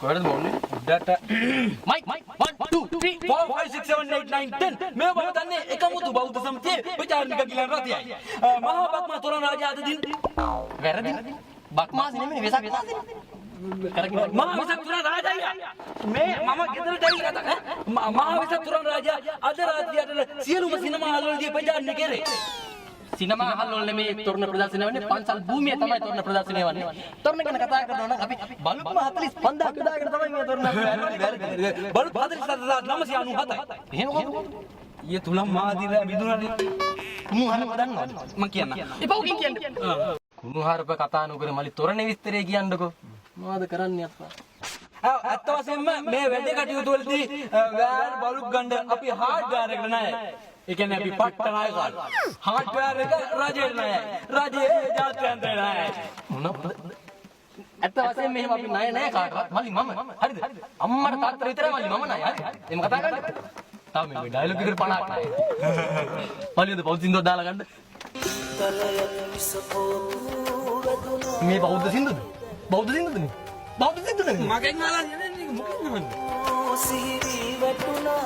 කොහෙද මොන්නේ? උඩට මයික් 1 2 3 4 5 6 7 8 9 10 මේ බව දන්නේ එකමුතු බෞද්ධ සමිතියේ විචාරණික ගිලන් රතියයි. මහා බක්මා තොරණ රාජා අද දින වැරදි. බක්මාසි නෙමෙයි වෙසක් මාසි. මහා වෙසක් තොරණ රාජා මේ මම ගෙදරට ඇවිල්ලා මහා වෙසක් තොරණ රාජා අද රාත්‍රියට සියලුම සිනමා හල්වලදී ප්‍රචාරණය කරේ. සිනමා හල්වල නෙමේ තොරණ ප්‍රදර්ශනය වන්නේ පන්සල් භූමියේ තමයි තොරණ ප්‍රදර්ශනය වන්නේ. තොරණ ගැන කතා කරනවා නම් අපි බලුම 45000ක් දාගෙන තමයි මේ තොරණ බලු 47997යි. එහෙම කොහොමද? ඊයේ තුලම් මාදිර විදුනනේ. කුණුහරුප දන්නවද? මම කියන්න. එපා උකින් කියන්න. කුණුහරුප කතා නොකර මලි තොරණ විස්තරය කියන්නකෝ. මොනවද කරන්නේ අප්පා? අත්ත වශයෙන්ම මේ වැඩ කටයුතු වලදී වෑර් බලුක් ගන්න අපි හાર્ඩ්වෙයාර් එකට ණයයි. ඒ කියන්නේ අපි පට්ට ණය ගන්න. හાર્ඩ්වෙයාර් එක රජේ ණයයි. රජේ ජාත්‍යන්තර ණයයි. මොනවද? අත්ත වශයෙන් මෙහෙම අපි ණය නැහැ කාටවත්. මලි මම. හරිද? අම්මට තාත්තට විතරයි මලි මම ණය. හරි? එහෙම කතා කරන්නේ. තාම මේ ඩයලොග් එකට 50ක් ණය. මලියද පෞද්සින්දුව දාලා ගන්න. මේ බෞද්ධ සින්දුද? බෞද්ධ සින්දුද නේ? බෞද්ධ සින්දුද නේ? මගෙන් අහලා නෙන්නේ මොකක්ද මන්නේ? සිහිවි වැටුණා.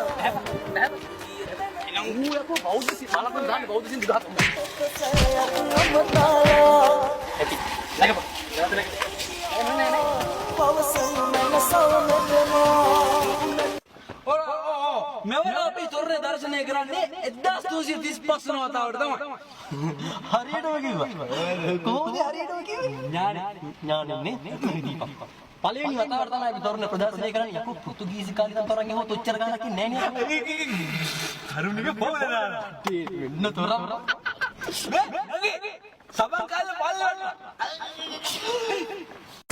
එනම් ඌයකෝ බෞද්ධ සින්දු බලපන් දාන්න බෞද්ධ සින්දු ගහන්න. හැපි. ලගපන්. නෑ. පවසන් මනසවමදමෝ. මෙවර අපි තොරණ දර්ශනය කරන්නේ 1335 වන වතාවට තමයි. හරියටම කිව්වා. කොහොමද හරියටම කිව්වේ? ඥානෙ දීපක්. පළවෙනි වතාවට තමයි අපි තොරණ ප්‍රදර්ශනය කරන්නේ. යකෝ පෘතුගීසි කාලේ නම් තරම් එහෙම ඔච්චර ගානක් ඉන්නේ නෑ නේ. කරුණික පොවල දාලා. වෙන්න තොරම්. සබන් කාලේ පල්ලවන්න.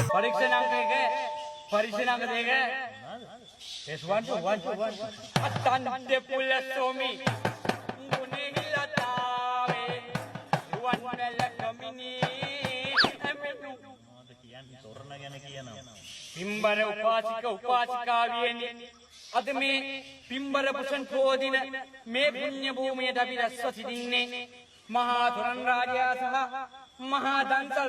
පරීක්ෂණ අංක 1 පරීක්ෂණ අංක 2 S1 to 1 to 1 අත්තන්දේ පුල්ල සෝමි මුනේ හිලතාවේ රුවන් වැල කමිනි එමෙතු මොනවද කියන්නේ තොරණ ගැන කියනවා පිම්බර උපාසිකාවියනි අද මේ පිම්බර පුෂන් පෝදින මේ පුණ්‍ය භූමියට අපි රැස්ව සිටින්නේ මහා තොරණ රාජයා සහ මහා දන්සල්